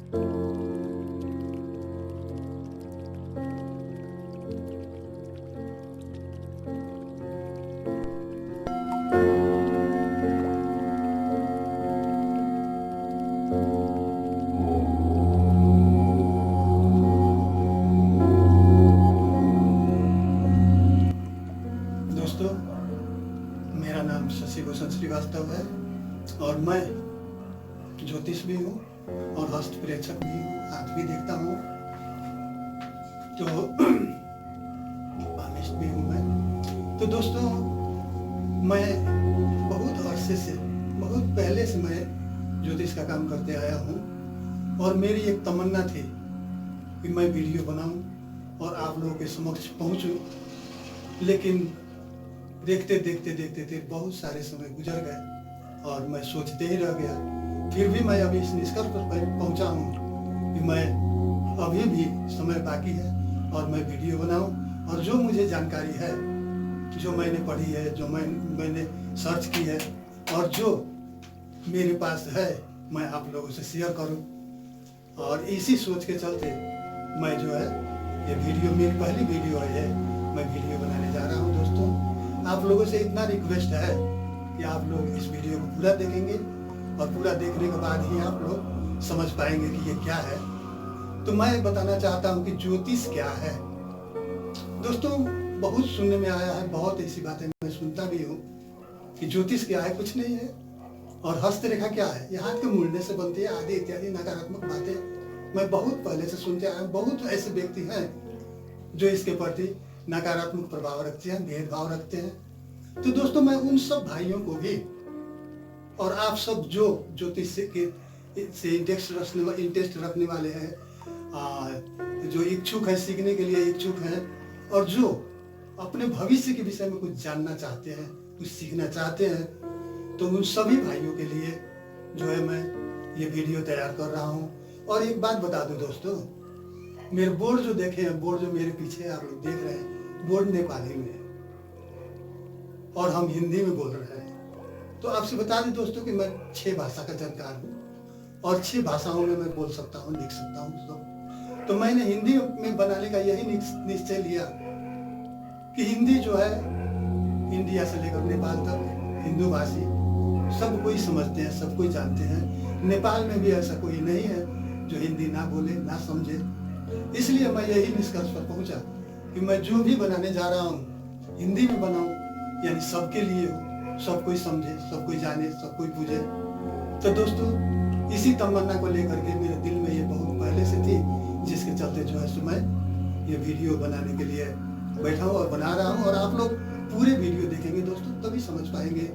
दोस्तों, मेरा नाम शशि भूषण श्रीवास्तव है और मैं ज्योतिष भी हूँ और हस्त प्रेक्षक भी हूँ, हाथ भी देखता हूँ, तो पामिस्ट भी हूँ मैं। तो दोस्तों, मैं बहुत अरसे से, बहुत पहले से मैं ज्योतिष का काम करते आया हूँ और मेरी एक तमन्ना थी कि मैं वीडियो बनाऊँ और आप लोगों के समक्ष पहुँचूँ, लेकिन देखते देखते बहुत सारे समय गुजर गए और मैं सोचते ही रह गया। फिर भी मैं अभी इस निष्कर्ष पर पहुंचा हूं कि मैं अभी भी समय बाकी है और मैं वीडियो बनाऊं और जो मुझे जानकारी है, जो मैंने पढ़ी है, जो मैंने सर्च की है और जो मेरे पास है, मैं आप लोगों से शेयर करूं। और इसी सोच के चलते मैं जो है ये वीडियो, मेरी पहली वीडियो है, मैं वीडियो बनाने जा रहा हूं। दोस्तों, आप लोगों से इतना रिक्वेस्ट है कि आप लोग इस वीडियो को पूरा देखेंगे और पूरा देखने के बाद ही आप लोग समझ पाएंगे कि ये क्या है। तो मैं बताना चाहता हूं कि ज्योतिष क्या है। दोस्तों, बहुत सुनने में आया है, बहुत ऐसी बातें मैं सुनता भी हूँ कि ज्योतिष क्या है, कुछ नहीं है, और हस्तरेखा क्या है, ये हाथ के मुड़ने से बनती है, आदि इत्यादि नकारात्मक बातें मैं बहुत पहले से सुनते आया हूँ। बहुत ऐसे व्यक्ति हैं जो इसके प्रति नकारात्मक प्रभाव रखते हैं, भेदभाव रखते हैं। तो दोस्तों, मैं उन सब भाइयों को भी और आप सब जो ज्योतिष से इंटरेस्ट रखने वाले हैं, जो इच्छुक है, सीखने के लिए इच्छुक हैं और जो अपने भविष्य के विषय में कुछ जानना चाहते हैं, कुछ सीखना चाहते हैं, तो उन सभी भाइयों के लिए जो है मैं ये वीडियो तैयार कर रहा हूँ। और एक बात बता दूं दोस्तों, मेरे बोर्ड जो देखे हैं, बोर्ड जो मेरे पीछे आप लोग देख रहे हैं, बोर्ड नेपाली में है और हम हिंदी में बोल रहे हैं। तो आपसे बता दें दोस्तों कि मैं 6 भाषा का जानकार हूँ और 6 भाषाओं में मैं बोल सकता हूँ, लिख सकता हूँ। तो मैंने हिंदी में बनाने का यही निश्चय लिया कि हिंदी जो है, इंडिया से लेकर नेपाल तक हिंदू भाषी सब कोई समझते हैं, सब कोई जानते हैं। नेपाल में भी ऐसा कोई नहीं है जो हिंदी ना बोले, ना समझे। इसलिए मैं यही निष्कर्ष पर पहुंचा कि मैं जो भी बनाने जा रहा हूँ हिंदी में बनाऊं, यानी सबके लिए हो, सब कोई समझे, सब कोई जाने, सब कोई पूजे। तो दोस्तों, इसी तमन्ना को लेकर के मेरे दिल में ये बहुत पहले से थी, जिसके चलते जो है सो मैं ये वीडियो बनाने के लिए बैठा हूँ और बना रहा हूँ। और आप लोग पूरे वीडियो देखेंगे दोस्तों, तभी समझ पाएंगे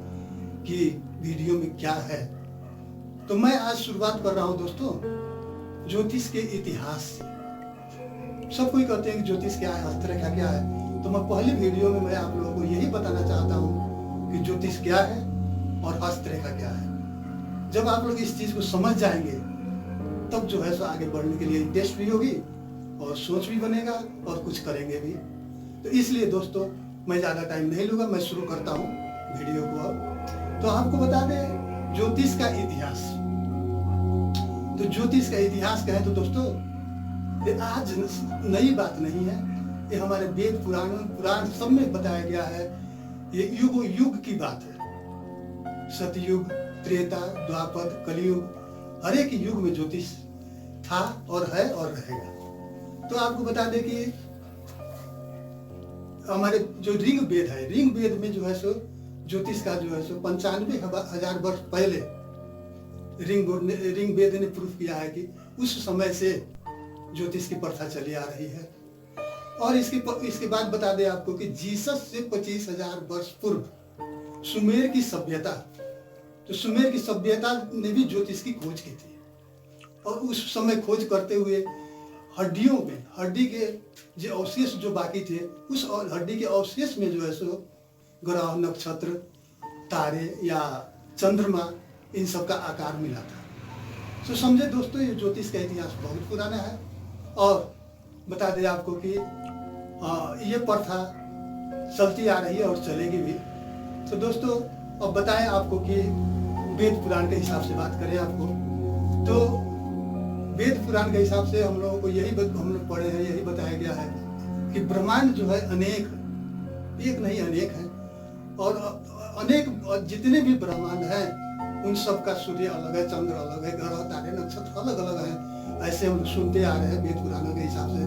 कि वीडियो में क्या है। तो मैं आज शुरुआत कर रहा हूँ दोस्तों ज्योतिष के इतिहास से। सब कोई कहते हैं कि ज्योतिष क्या है, हस्तरेखा क्या है। तो मैं पहली वीडियो में मैं आप लोगों को यही बताना चाहता हूँ कि ज्योतिष क्या है और हस्तरेखा क्या है। जब आप लोग इस चीज को समझ जाएंगे, तब जो है सो आगे बढ़ने के लिए इंटरेस्ट भी होगी और सोच भी बनेगा और कुछ करेंगे भी। तो इसलिए दोस्तों, मैं ज्यादा टाइम नहीं लूंगा, मैं शुरू करता हूँ वीडियो को अब। तो आपको बता दें ज्योतिष का इतिहास। तो ज्योतिष का इतिहास क्या है, तो दोस्तों ये आज नई बात नहीं है, ये हमारे वेद पुराण सब में बताया गया है। ये युग की बात है। सतयुग, त्रेता, द्वापर, कलयुग, हर एक युग में ज्योतिष था और है और रहेगा। तो आपको बता दें कि हमारे जो ऋग वेद है, ऋग वेद में जो है सो ज्योतिष का जो है सो 95,000 वर्ष पहले ऋग वेद ने प्रूफ किया है कि उस समय से ज्योतिष की प्रथा चली आ रही है। और इसके बाद बता दें आपको कि जीसस से 25,000 वर्ष पूर्व सुमेर की सभ्यता, तो सुमेर की सभ्यता ने भी ज्योतिष की खोज की थी। और उस समय खोज करते हुए हड्डियों में, हड्डी के जो अवशेष जो बाकी थे, उस हड्डी के अवशेष में जो है सो ग्रह, नक्षत्र, तारे या चंद्रमा, इन सब का आकार मिला था। तो समझे दोस्तों, ये ज्योतिष का इतिहास बहुत पुराना है। और बता दें आपको कि ये प्रथा चलती आ रही है और चलेगी भी। तो दोस्तों, अब बताएं आपको कि वेद पुराण के हिसाब से बात करें आपको, तो वेद पुराण के हिसाब से हम लोगों को हम लोग पढ़े हैं, यही बताया गया है कि ब्रह्मांड जो है अनेक, एक नहीं अनेक है, और अनेक जितने भी ब्रह्मांड हैं उन सब का सूर्य अलग है, चंद्र अलग है, ग्रह तारे नक्षत्र अलग अलग हैं। ऐसे हम लोग सुनते आ रहे हैं, वेद पुराणों के हिसाब से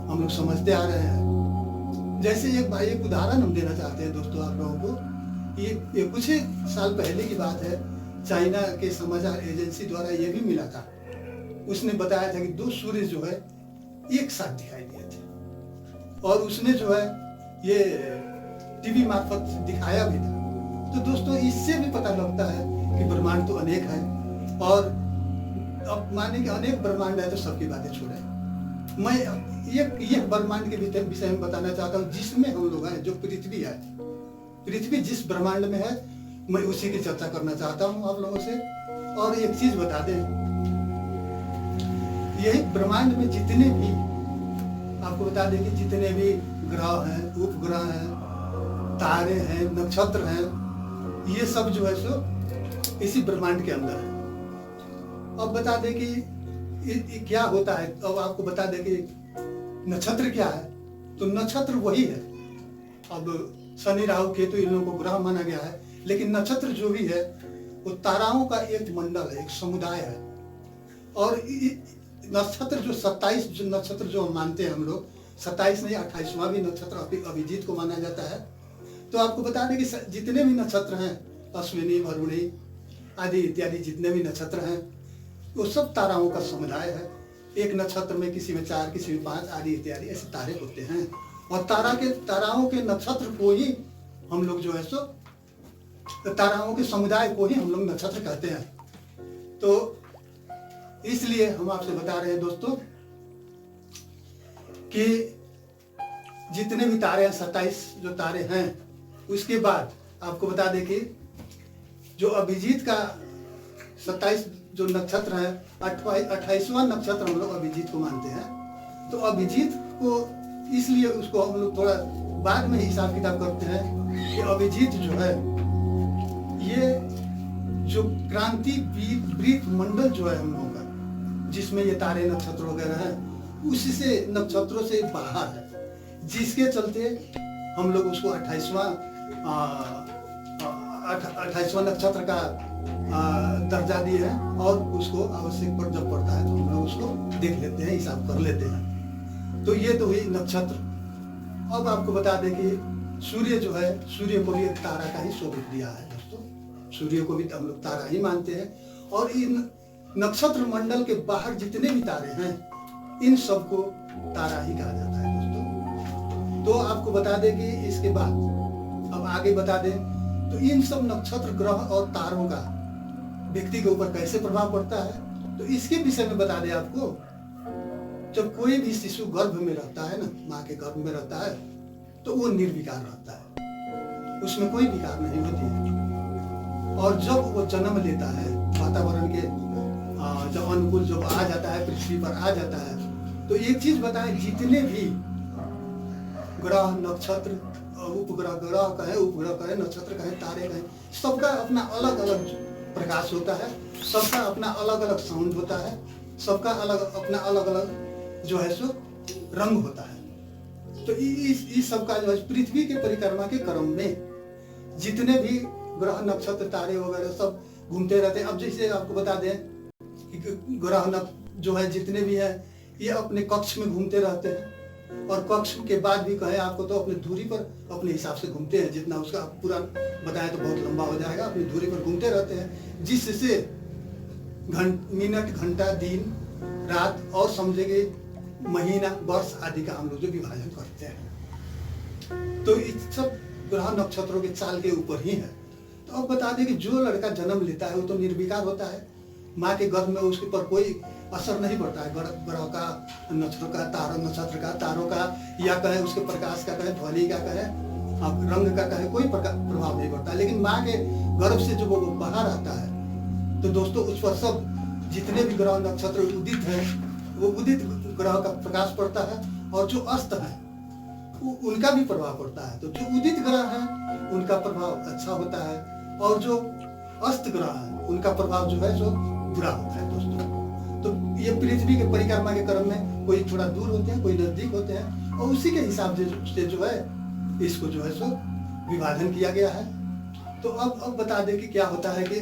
हम लोग समझते आ रहे हैं। जैसे एक उदाहरण हम देना चाहते हैं दोस्तों आप लोगों को। ये कुछ ही साल पहले की बात है, चाइना के समाचार एजेंसी द्वारा ये भी मिला था। उसने बताया था कि 2 सूर्य जो है एक साथ दिखाई दिए थे, और उसने जो है ये टीवी मार्फत दिखाया भी था। तो दोस्तों इससे भी पता लगता है कि ब्रह्मांड तो अनेक है, और अब माने कि अनेक ब्रह्मांड है तो सबकी बातें छोड़े। मैं ये ब्रह्मांड के विषय में बताना चाहता हूँ जिसमें हम लोग हैं, जो पृथ्वी है। पृथ्वी जिस ब्रह्मांड में है मैं उसी की चर्चा करना चाहता हूँ आप लोगों से। और एक चीज बता दें, यही ब्रह्मांड में जितने भी, आपको बता दें कि जितने भी ग्रह हैं, उपग्रह हैं, तारे हैं, नक्षत्र हैं, ये सब जो है सो इसी ब्रह्मांड के अंदर है। अब बता दें कि क्या होता है। अब आपको बता दें कि नक्षत्र क्या है। तो नक्षत्र वही है, अब शनि राहु केतु इन लोगों को ग्रह माना गया है, लेकिन नक्षत्र जो भी है वो ताराओं का एक मंडल है, एक समुदाय है। और नक्षत्र जो 27 नक्षत्र जो हम मानते हैं हम लोग, 27 नहीं 28वां भी नक्षत्र अभिजीत को माना जाता है। तो आपको बता दें कि जितने भी नक्षत्र हैं, अश्विनी, भरुणी आदि इत्यादि जितने भी नक्षत्र हैं, वो सब ताराओं का समुदाय है। एक नक्षत्र में किसी में 4, किसी में 5 आदि इत्यादि ऐसे तारे होते हैं। और ताराओं के नक्षत्र को ही हम लोग जो है सो, ताराओं के समुदाय को ही हम लोग नक्षत्र कहते हैं। तो इसलिए हम आपसे बता रहे हैं दोस्तों कि जितने भी तारे हैं, 27 जो तारे हैं, उसके बाद आपको बता दें कि जो अभिजीत का 27 जो नक्षत्र है, 28वां नक्षत्र हम लोग अभिजीत को मानते हैं। तो अभिजीत को इसलिए उसको हम लोग थोड़ा बाद में हिसाब किताब करते हैं कि अभिजीत जो है, ये जो क्रांति वृत्त मंडल जो है हम लोगों का, जिसमें ये तारे नक्षत्र वगैरह हैं, उससे नक्षत्रों से बाहर है, जिसके चलते हम लोग उसको 28वां नक्षत्र का दर्जा दिए हैं। और उसको आवश्यक पर जब पड़ता है तो हम लोग उसको देख लेते हैं, हिसाब कर लेते हैं। तो ये तो हुई नक्षत्र। अब आपको बता दें कि सूर्य जो है, सूर्य को भी एक तारा का ही स्वरूप दिया है दोस्तों। सूर्य को भी हम लोग तारा ही मानते हैं। और इन नक्षत्र मंडल के बाहर जितने भी तारे हैं, इन सबको तारा ही कहा जाता है दोस्तों। तो आपको बता दें कि इसके बाद अब आगे बता दें तो इन सब नक्षत्र, ग्रह और तारों का व्यक्ति के ऊपर कैसे प्रभाव पड़ता है, तो इसके विषय में बता दें आपको। जब कोई भी शिशु गर्भ में रहता है ना, माँ के गर्भ में रहता है, तो वो निर्विकार रहता है, उसमें कोई विकार नहीं होती है। और जब वो जन्म लेता है, वातावरण के जब अनुकूल जब आ जाता है, पृथ्वी पर आ जाता है, तो एक चीज बताएं, जितने भी ग्रह, नक्षत्र, उपग्रह, ग्रह कहे, उपग्रह कहे, नक्षत्र कहे, तारे कहे, सबका अपना अलग अलग प्रकाश होता है, सबका अपना अलग अलग साउंड होता है, सबका अपना अलग अलग जो है सो रंग होता है। तो इस सब का जो है पृथ्वी के परिक्रमा के क्रम में जितने भी ग्रह, नक्षत्र, तारे वगैरह सब घूमते रहते हैं। अब जैसे आपको बता दें कि ग्रह जो है जितने भी है, ये अपने कक्ष में घूमते रहते हैं, और कक्ष के बाद भी कहें आपको तो अपनी दूरी पर अपने हिसाब से घूमते हैं। जितना उसका पूरा बताएं तो बहुत लंबा हो जाएगा। अपनी दूरी पर घूमते रहते हैं, जिससे मिनट, घंटा, दिन, रात और समझेंगे महीना, वर्ष आदि का हम लोग जो विभाजन करते हैं। तो इस सब ग्रह नक्षत्रों के चाल के ऊपर ही है। तो अब बता दें कि जो लड़का जन्म लेता है वो तो निर्विकार होता है, माँ के गर्भ में उसके पर कोई असर नहीं पड़ता है। ग्रह का, नक्षत्र का, तारों का, या कहे उसके प्रकाश का, कहे ध्वनि का, कहे रंग का, कहे कोई प्रभाव नहीं पड़ता। लेकिन माँ के गर्भ से जब वो बाहर आता है तो दोस्तों उस पर सब जितने भी ग्रह, नक्षत्र उदित है, वो उदित ग्रह का प्रकाश पड़ता है, और जो अस्त है उनका भी प्रभाव पड़ता है। तो जो उदित ग्रह है उनका प्रभाव अच्छा होता है, और जो अस्त ग्रह है उनका प्रभाव जो है सो बुरा होता है दोस्तों। तो ये पृथ्वी के परिक्रमा के क्रम में कोई थोड़ा दूर होते हैं, कोई नजदीक होते हैं, और उसी के हिसाब से जो है इसको जो है सो विभाजन किया गया है। तो अब बता दें कि क्या होता है कि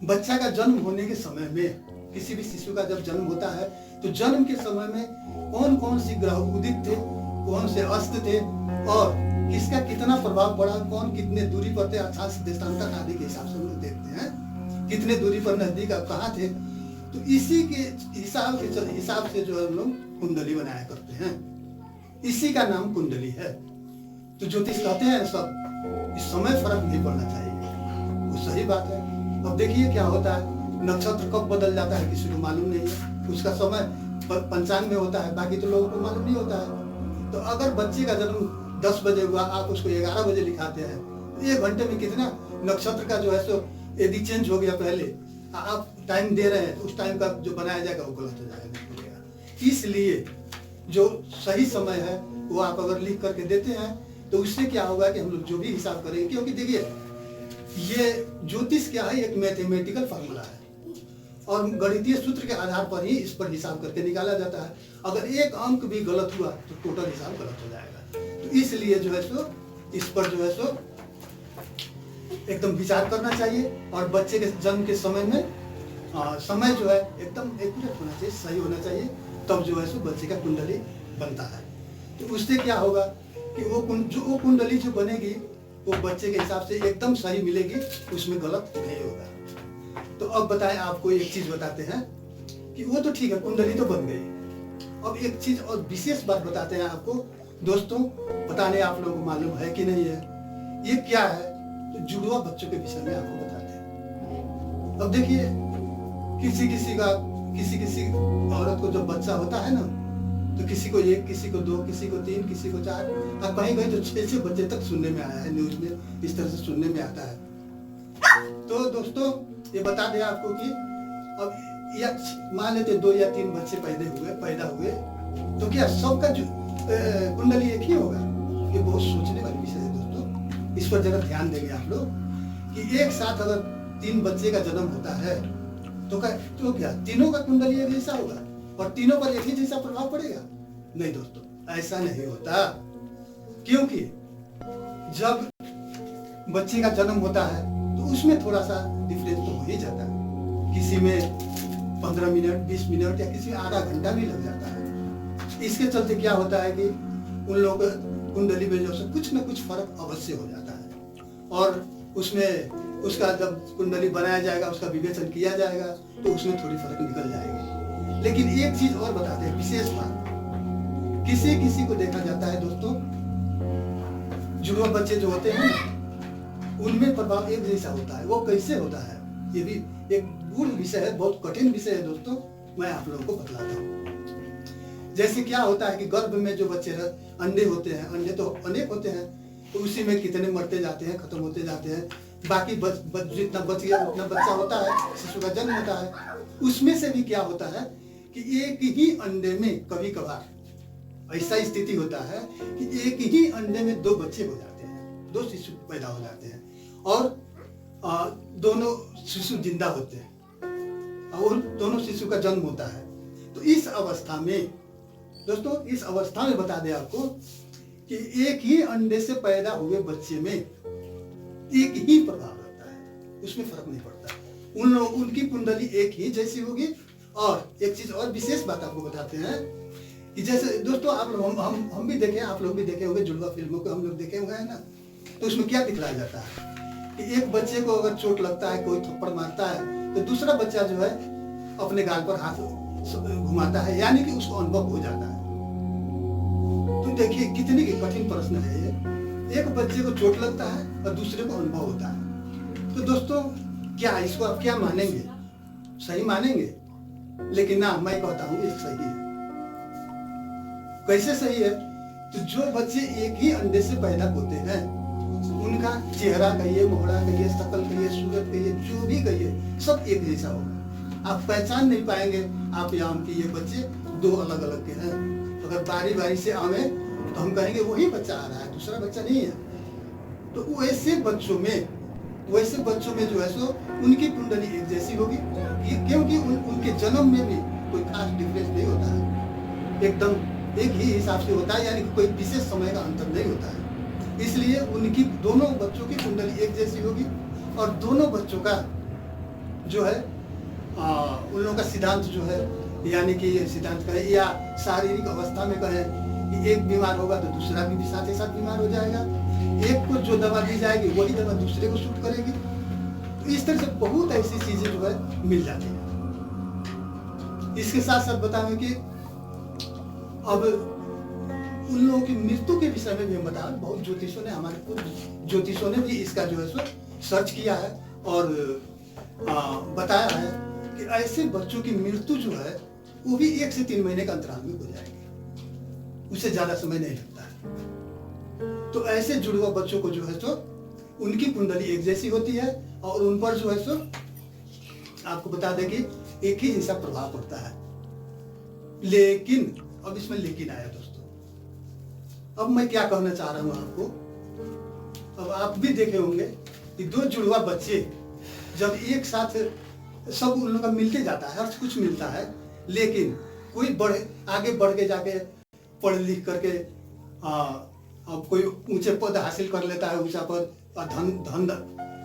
बच्चा का जन्म होने के समय में, किसी भी शिशु का जब जन्म होता है तो जन्म के समय में कौन कौन सी ग्रह उदित थे, कौन से अस्त थे, और किसका कितना प्रभाव पड़ा, कौन कितने दूरी पर थे, अर्थात देशांतर आदि के हिसाब से हम लोग देखते हैं कितने दूरी पर नजदीक अब कहाँ थे। तो इसी के हिसाब से जो हम लोग कुंडली बनाया करते हैं, इसी का नाम कुंडली है। तो ज्योतिष कहते हैं सब इस समय फर्क नहीं पड़ना चाहिए, वो सही बात है। अब देखिए क्या होता है, नक्षत्र कब बदल जाता है किसी को मालूम नहीं है, उसका समय पंचांग में होता है, बाकी तो लोगों को मालूम नहीं होता है। तो अगर बच्चे का जन्म 10 बजे हुआ, आप उसको 11 बजे लिखाते हैं, तो 1 घंटे में कितना नक्षत्र का जो है सो यदि चेंज हो गया, पहले आप टाइम दे रहे हैं तो उस टाइम का जो बनाया जाएगा वो गलत हो जाएगा। इसलिए जो सही समय है वो आप अगर लिख करके देते हैं तो उससे क्या होगा कि हम लोग जो भी हिसाब करेंगे, क्योंकि देखिए ये ज्योतिष क्या है, एक मैथमेटिकल फार्मूला है और गणितीय सूत्र के आधार पर ही इस पर हिसाब करके निकाला जाता है। अगर एक अंक भी गलत हुआ तो टोटल हिसाब गलत हो जाएगा। तो इसलिए जो है सो इस पर जो है सो एकदम विचार करना चाहिए, और बच्चे के जन्म के समय में समय जो है एकदम एक्यूरेट होना चाहिए, सही होना चाहिए, तब जो है सो बच्चे का कुंडली बनता है। तो उससे क्या होगा कि वो कुंडली जो बनेगी वो बच्चे के हिसाब से एकदम सही मिलेगी, उसमें गलत नहीं होगा। तो अब बताएं, आपको एक चीज बताते हैं कि वो तो ठीक है, कुंडली तो बन गई। अब एक चीज और विशेष बात बताते हैं आपको दोस्तों, पता नहीं आप लोगों को मालूम है कि नहीं है, ये क्या है। तो जुड़वा बच्चों के विषय में आपको बताते हैं। अब देखिए किसी औरत को जब बच्चा होता है ना, तो किसी को 1, किसी को 2, किसी को 3, किसी को 4, और कहीं कहीं तो 6 बच्चे तक सुनने में आया है, न्यूज में इस तरह से सुनने में आता है। तो दोस्तों ये बता दें आपको कि अब या मान लेते 2 या 3 बच्चे पैदा हुए तो क्या सबका जो कुंडली एक ही होगा? ये बहुत सोचने वाली विषय है दोस्तों, इस पर जरा ध्यान देंगे आप लोग कि एक साथ अगर 3 बच्चे का जन्म होता है तो क्या तीनों का कुंडली एक जैसा होगा और तीनों पर एक ही जैसा प्रभाव पड़ेगा? नहीं दोस्तों, ऐसा नहीं होता। क्योंकि जब बच्चे का जन्म होता है तो उसमें थोड़ा सा डिफरेंस तो हो ही जाता है, किसी में 15 मिनट, 20 मिनट, या किसी में आधा घंटा भी लग जाता है। इसके चलते क्या होता है कि उन लोगों को कुंडली में जो है कुछ न कुछ फर्क अवश्य हो जाता है, और उसमें उसका जब कुंडली बनाया जाएगा, उसका विवेचन किया जाएगा तो उसमें थोड़ी फर्क निकल जाएगी। लेकिन एक चीज और बताते हैं, विशेष बात, किसी को देखा जाता है दोस्तों, जुड़वा बच्चे जो होते हैं उनमें प्रभाव एक जैसा होता है। वो कैसे होता है, ये भी एक गूढ़ विषय है, बहुत कठिन विषय है दोस्तों, मैं आप लोगों को बतलाता हूँ। जैसे क्या होता है कि गर्भ में जो बच्चे अंडे होते हैं, अंडे तो अनेक होते हैं, तो उसी में कितने मरते जाते हैं, खत्म होते जाते हैं, बाकी जितना बच गया उतना बच्चा होता है, शिशु का जन्म होता है। उसमें से भी क्या होता है कि एक ही अंडे में कभी कभार ऐसा स्थिति होता है कि एक ही अंडे में 2 बच्चे हो जाते हैं, 2 शिशु पैदा हो जाते हैं, और दोनों शिशु जिंदा होते हैं और दोनों शिशु का जन्म होता है। तो इस अवस्था में दोस्तों, इस अवस्था में बता दें आपको कि एक ही अंडे से पैदा हुए बच्चे में एक ही प्रभाव रहता है, उसमें फर्क नहीं पड़ता। उनकी कुंडली एक ही जैसी होगी। और एक चीज और विशेष बात आपको बताते हैं कि जैसे दोस्तों आप लोग हम भी देखे, आप लोग भी देखे होंगे, जुड़वा फिल्मों को हम लोग देखे हुए हैं ना, तो उसमें क्या दिखलाया जाता है कि एक बच्चे को अगर चोट लगता है, कोई थप्पड़ मारता है, तो दूसरा बच्चा जो है अपने गाल पर हाथ घुमाता है, यानी कि उसको अनुभव हो जाता है। तो देखिए कितनी कठिन प्रश्न है ये, एक बच्चे को चोट लगता है और दूसरे को अनुभव होता है। तो दोस्तों क्या इसको आप क्या मानेंगे, सही मानेंगे? लेकिन ना, मैं कहता हूँ ये सही है। कैसे सही है? तो जो बच्चे एक ही अंडे से पैदा होते हैं उनका चेहरा कहिए, मोहरा कहिए, शकल कहिए, सूरत कहिए, जो भी कहिए, सब एक जैसा होगा। आप पहचान नहीं पाएंगे आप यहाँ कि ये बच्चे 2 अलग अलग के हैं। अगर बारी बारी से आवे तो हम कहेंगे वही बच्चा आ रहा है, दूसरा बच्चा नहीं है। तो वैसे बच्चों में वैसे बच्चों में जो है सो उनकी कुंडली एक जैसी होगी, क्योंकि उनके जन्म में भी कोई खास डिफरेंस नहीं होता है, एकदम एक ही हिसाब से होता है, यानी कि कोई विशेष समय का अंतर नहीं होता है। इसलिए उनकी दोनों बच्चों की कुंडली एक जैसी होगी और दोनों बच्चों का जो है उन लोगों का सिद्धांत जो है, यानी कि ये सिद्धांत कहें या शारीरिक अवस्था में कहें कि एक बीमार होगा तो दूसरा भी साथ ही साथ बीमार हो जाएगा, एक को जो दवा दी जाएगी वही दवा दूसरे को सूट करेगी। तो इस तरह से बहुत ऐसी चीजें जो है मिल जाती है। इसके साथ साथ बताएं कि अब उन लोगों की मृत्यु के विषय में भी हम बताएं, बहुत ज्योतिषों ने, हमारे पूर्व ज्योतिषों ने भी इसका जो है सो सर्च किया है और बताया है कि ऐसे बच्चों की मृत्यु जो है वो भी 1 से 3 महीने का अंतराल में हो जाएगी, उससे ज्यादा समय नहीं लगता है। तो ऐसे जुड़वा बच्चों को जो है सो उनकी कुंडली एक जैसी होती है और उन पर जो है सो आपको बता दें कि एक ही जैसा प्रभाव पड़ता है। लेकिन अब इसमें लेकिन आया दोस्तों, अब मैं क्या कहना चाह रहा हूं आपको, अब आप भी देखे होंगे कि 2 जुड़वा बच्चे जब एक साथ सब उन लोगों का मिलते जाता है, हर कुछ मिलता है, लेकिन कोई आगे बढ़ के जाके पढ़ लिख करके अब कोई ऊंचे पद हासिल कर लेता है, ऊंचा पद,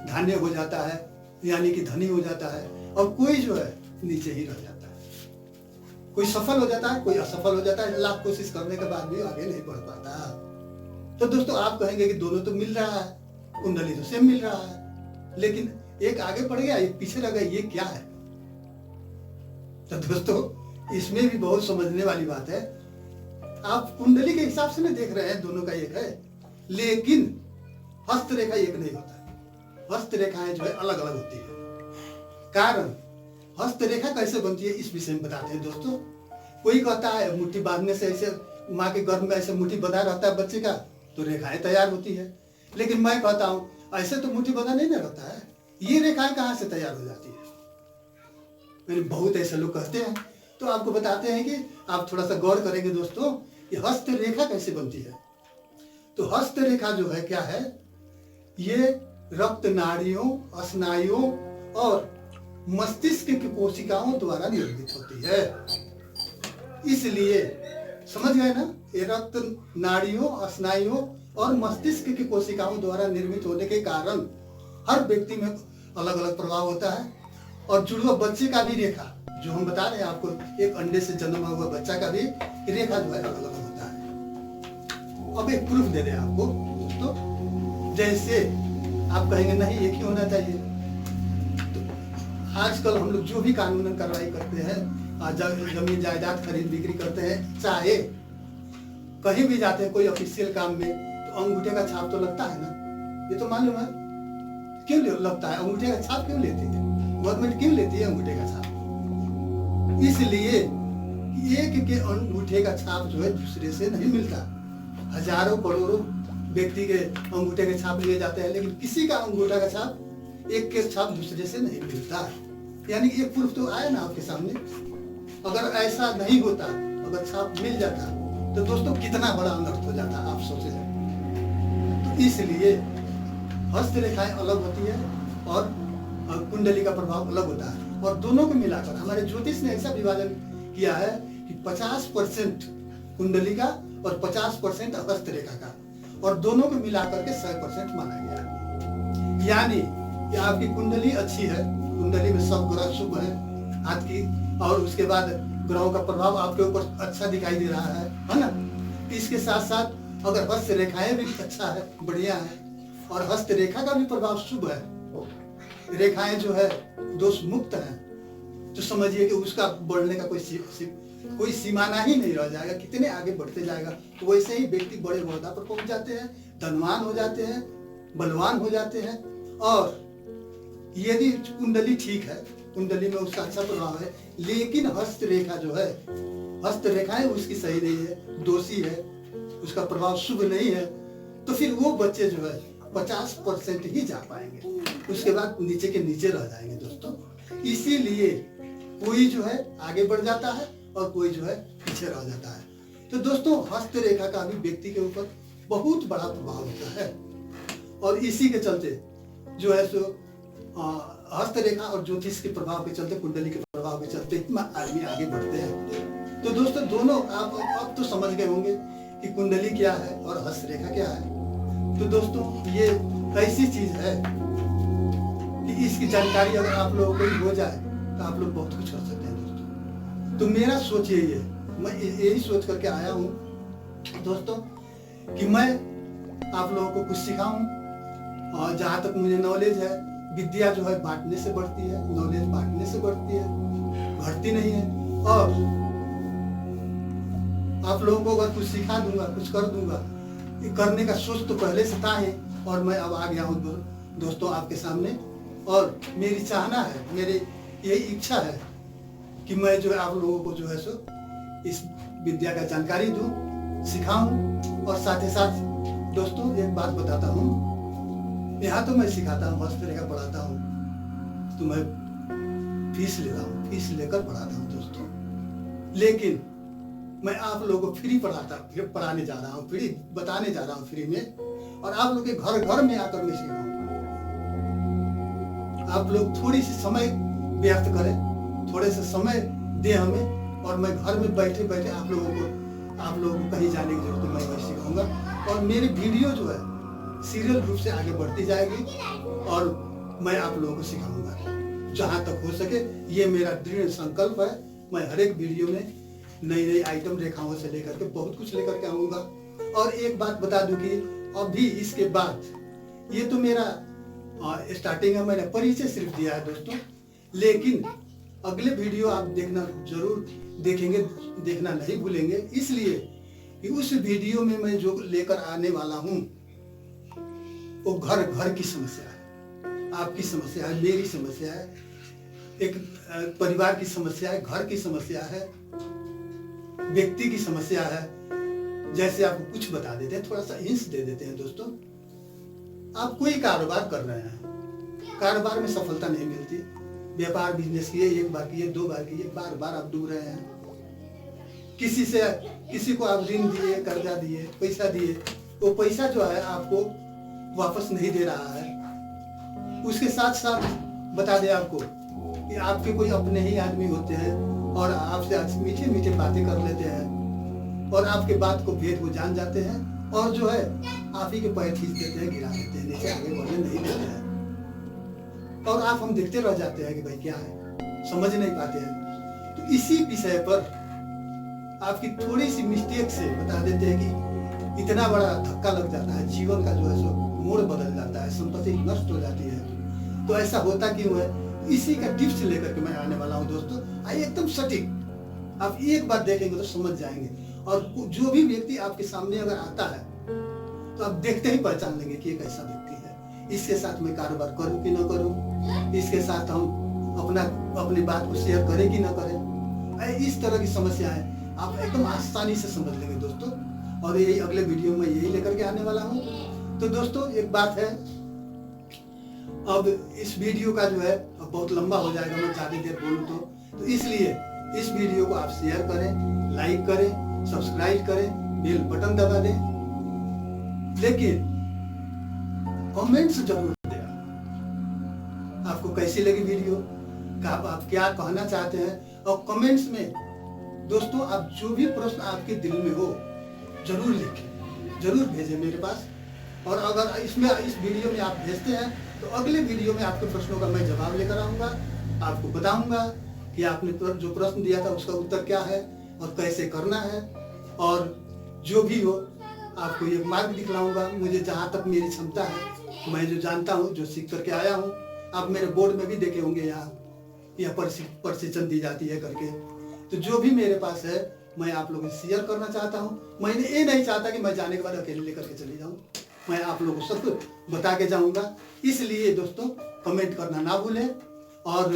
धान्य हो जाता है, यानी कि धनी हो जाता है, और कोई जो है नीचे ही रह जाता है। कोई सफल हो जाता है, कोई असफल हो जाता है, लाख कोशिश करने के बाद भी आगे नहीं बढ़ पाता। तो दोस्तों आप कहेंगे कि दोनों तो मिल रहा है, कुंडली तो सेम मिल रहा है, लेकिन एक आगे बढ़ गया एक पीछे रह गया, ये क्या है? तो दोस्तों इसमें भी बहुत समझने वाली बात है। आप कुंडली के हिसाब से नहीं देख रहे हैं, दोनों का एक है, लेकिन हस्तरेखा एक नहीं होता, हस्तरेखाएं जो है अलग अलग होती है। कारण हस्तरेखा कैसे बनती है इस विषय में बताते हैं दोस्तों। कोई कहता है मुट्ठी बांधने से, ऐसे माँ के गर्भ में ऐसे मुट्ठी बंधा रहता है बच्चे का तो रेखाएं तैयार होती है, लेकिन मैं कहता हूँ ऐसे तो मुट्ठी बंधा नहीं ना रहता है, ये रेखाएं कहाँ से तैयार हो जाती है? मैंने बहुत ऐसे लोग कहते हैं, तो आपको बताते हैं कि आप थोड़ा सा गौर करेंगे दोस्तों कि हस्तरेखा कैसे बनती है। तो हस्तरेखा जो है क्या है, ये रक्त नाड़ियों, स्नायुओं और मस्तिष्क की कोशिकाओं द्वारा निर्मित होती है। इसलिए समझ गए ना, ये रक्त नाड़ियों, स्नायुओं और मस्तिष्क की कोशिकाओं द्वारा निर्मित होने के कारण हर व्यक्ति में अलग अलग प्रभाव होता है। और जुड़वा बच्चे का भी रेखा जो हम बता रहे हैं आपको, एक अंडे से जन्मा हुआ बच्चा का भी रेखा जो है अलग अलग होता है। अब एक प्रूफ दे दें आपको दोस्तों, जैसे आप कहेंगे नहीं एक ही होना चाहिए, तो आजकल हम लोग जो भी कानूनन कार्रवाई करते हैं, जमीन जायदाद खरीद बिक्री करते हैं, चाहे कहीं भी जाते हैं कोई ऑफिशियल काम में, तो अंगूठे का छाप तो लगता है ना, ये तो मालूम है। क्यों लगता है? अंगूठे का छाप क्यों लेती है गवर्नमेंट, क्यों लेती है अंगूठे का छाप? इसलिए एक के अंगूठे का छाप जो है दूसरे से नहीं मिलता। हजारों करोड़ों व्यक्ति के अंगूठे के छाप लिए जाते हैं, लेकिन किसी का अंगूठा का छाप, एक के छाप दूसरे से नहीं मिलता। यानी कि एक प्रूफ तो आया ना आपके सामने। अगर ऐसा नहीं होता, अगर छाप मिल जाता, तो दोस्तों कितना बड़ा अनर्थ हो जाता, आप सोचे। तो इसलिए हस्तरेखाएं अलग होती है और कुंडली का प्रभाव अलग होता है, और दोनों को मिलाकर हमारे ज्योतिष ने ऐसा विभाजन किया है कि 50% कुंडली का और 50% हस्तरेखा का, और दोनों को मिलाकर के 100% माना गया। यानी कि आपकी कुंडली अच्छी है, कुंडली में सब ग्रह शुभ है हाथ की, और उसके बाद ग्रहों का प्रभाव आपके ऊपर अच्छा दिखाई दे रहा है ना। इसके साथ साथ अगर हस्तरेखाएं भी अच्छा है, बढ़िया है, और हस्तरेखा का भी प्रभाव शुभ है, रेखाएं जो है दोष मुक्त है, तो समझिए कि उसका बढ़ने का कोई सीमाना ही नहीं रह जाएगा, कितने आगे बढ़ते जाएगा। तो वैसे ही व्यक्ति बड़े ओहदा पर पहुंच जाते हैं, धनवान हो जाते हैं, बलवान हो जाते हैं। और यदि कुंडली ठीक है, कुंडली में उसका अच्छा प्रभाव है, लेकिन हस्तरेखा जो है, हस्तरेखाएं उसकी सही नहीं है, दोषी है, उसका प्रभाव शुभ नहीं है, तो फिर वो बच्चे जो है 50% ही जा पाएंगे, उसके बाद नीचे के नीचे रह जाएंगे दोस्तों। इसीलिए कोई जो है आगे बढ़ जाता है और कोई जो है पीछे रह जाता है। तो दोस्तों हस्तरेखा का भी व्यक्ति के ऊपर बहुत बड़ा प्रभाव होता है, और इसी के चलते जो है सो हस्तरेखा और ज्योतिष के प्रभाव के चलते, कुंडली के प्रभाव के चलते आदमी आगे बढ़ते हैं। तो दोस्तों दोनों आप अब तो समझ गए होंगे कि कुंडली क्या है और हस्तरेखा क्या है। तो दोस्तों ये ऐसी चीज है कि इसकी जानकारी अगर आप लोगों को हो जाए तो आप लोग बहुत कुछ कर सकते हैं दोस्तों। तो मेरा सोच यही है, मैं यही सोच करके आया हूँ दोस्तों कि मैं आप लोगों को कुछ सिखाऊं। और जहाँ तक मुझे नॉलेज है, विद्या जो है बांटने से बढ़ती है, नॉलेज बांटने से बढ़ती है, घटती नहीं है। और आप लोगों को अगर कुछ सिखा दूंगा, कुछ कर दूंगा, करने का सोच तो पहले से था ही, और मैं अब आ गया हूँ दोस्तों आपके सामने। और मेरी चाहना है, मेरी यही इच्छा है कि मैं जो है आप लोगों को जो है सो इस विद्या का जानकारी दूं, सिखाऊं। और साथ ही साथ दोस्तों एक बात बताता हूँ, यहाँ तो मैं सिखाता हूँ, हस्तरेखा पढ़ाता हूँ, तो मैं फीस लेता हूँ, फीस लेकर पढ़ाता हूँ दोस्तों। लेकिन मैं आप लोगों को फ्री पढ़ाने जा रहा हूँ, फ्री बताने जा रहा हूँ, फ्री में। और आप लोग के घर घर में आकर मैं सिखाऊंगा। आप लोग थोड़ी सी समय व्यर्थ करें, थोड़े से समय दे हमें, और मैं घर में बैठे बैठे आप लोगों को कहीं जाने की जरूरत नहीं, मैं सिखाऊंगा। और मेरी वीडियो जो है सीरियल रूप से आगे बढ़ती जाएगी, और मैं आप लोगों को सिखाऊंगा जहां तक हो सके। ये मेरा दृढ़ संकल्प है। मैं हर एक वीडियो में नई नई आइटम रेखाओं से लेकर के बहुत कुछ लेकर के आऊंगा। और एक बात बता दूं कि अभी इसके बाद, ये तो मेरा स्टार्टिंग है, मैंने परिचय सिर्फ दिया है दोस्तों। लेकिन अगले वीडियो आप देखना जरूर देखेंगे, देखना नहीं भूलेंगे, इसलिए कि उस वीडियो में मैं जो लेकर आने वाला हूं वो घर घर की समस्या है, आपकी समस्या है, मेरी समस्या है, एक परिवार की समस्या है, घर की समस्या है, व्यक्ति की समस्या है। जैसे आपको कुछ बता देते हैं, थोड़ा सा हिंस दे देते हैं दोस्तों। आप कोई कारोबार कर रहे हैं, कारोबार में सफलता नहीं मिलती, व्यापार बिजनेस किए, एक बार किए, दो बार किए, बार बार आप डूब रहे हैं। किसी को आप ऋण दिए, कर्जा दिए, पैसा दिए, वो पैसा जो है आपको वापस नहीं दे रहा है। उसके साथ साथ बता दें आपको कि आपके कोई अपने ही आदमी होते हैं और आपसे मीठे मीठे बातें कर लेते हैं, और आपके बात को भेद को जान जाते हैं, और जो है आप ही के पैर खींच देते हैं, गिरा देते हैं, नीचे आगे बढ़ने नहीं देते हैं। और आप हम देखते रह जाते हैं कि भाई क्या है, समझ नहीं पाते हैं। तो इसी विषय पर आपकी थोड़ी सी मिस्टेक से बता देते हैं कि इतना बड़ा धक्का लग जाता है, जीवन का जो है सो मोड़ बदल जाता है, संपत्ति नष्ट हो जाती है। तो ऐसा होता क्यों है, इसी का टिप्स लेकर के मैं आने वाला हूँ दोस्तों। आइए एकदम सटीक, आप एक बार देखेंगे तो समझ जाएंगे। और जो भी व्यक्ति आपके सामने अगर आता है तो आप देखते ही पहचान लेंगे कि एक ऐसा व्यक्ति है, इसके साथ मैं कारोबार करूं कि ना करूं, इसके साथ हम अपनी बात को शेयर करें कि ना करें। इस तरह की समस्या है, आप एकदम आसानी से समझ लेंगे दोस्तों। और यही अगले वीडियो में यही लेकर के आने वाला हूँ। तो दोस्तों एक बात है, अब इस वीडियो का जो है अब बहुत लंबा हो जाएगा, मैं ज्यादा देर बोलूं तो इसलिए इस वीडियो को आप शेयर करें, लाइक करें, सब्सक्राइब करें, बेल बटन दबा दें, लेकिन कमेंट्स जरूर दें। आपको कैसी लगी वीडियो, आप क्या कहना चाहते हैं, और कमेंट्स में दोस्तों आप जो भी प्रश्न आपके दिल में हो जरूर लिखें, जरूर भेजें मेरे पास। और अगर इस वीडियो में आप भेजते हैं तो अगले वीडियो में आपके प्रश्नों का मैं जवाब लेकर आऊंगा, आपको बताऊंगा कि आपने जो प्रश्न दिया था उसका उत्तर क्या है और कैसे करना है। और जो भी हो आपको एक मार्ग दिखलाऊंगा, मुझे जहाँ तक मेरी क्षमता है, मैं जो जानता हूँ, जो सीख करके आया हूँ। आप मेरे बोर्ड में भी देखे होंगे, यहाँ प्रशिक्षण दी जाती है करके। तो जो भी मेरे पास है मैं आप लोगों से शेयर करना चाहता हूँ। मैंने ये नहीं चाहता कि मैं जाने के बाद अकेले लेकर के चली जाऊँ, मैं आप लोगों को सब कुछ बता के जाऊंगा। इसलिए दोस्तों कमेंट करना ना भूलें। और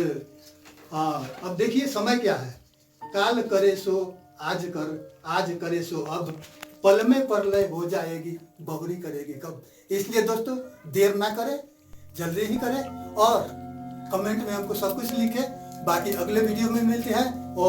अब देखिए समय क्या है, काल करे सो आज कर, आज करे सो अब, पल में प्रलय हो जाएगी, बहुरी करेगी कब। इसलिए दोस्तों देर ना करें, जल्दी ही करें, और कमेंट में हमको सब कुछ लिखें। बाकी अगले वीडियो में मिलते हैं। ओ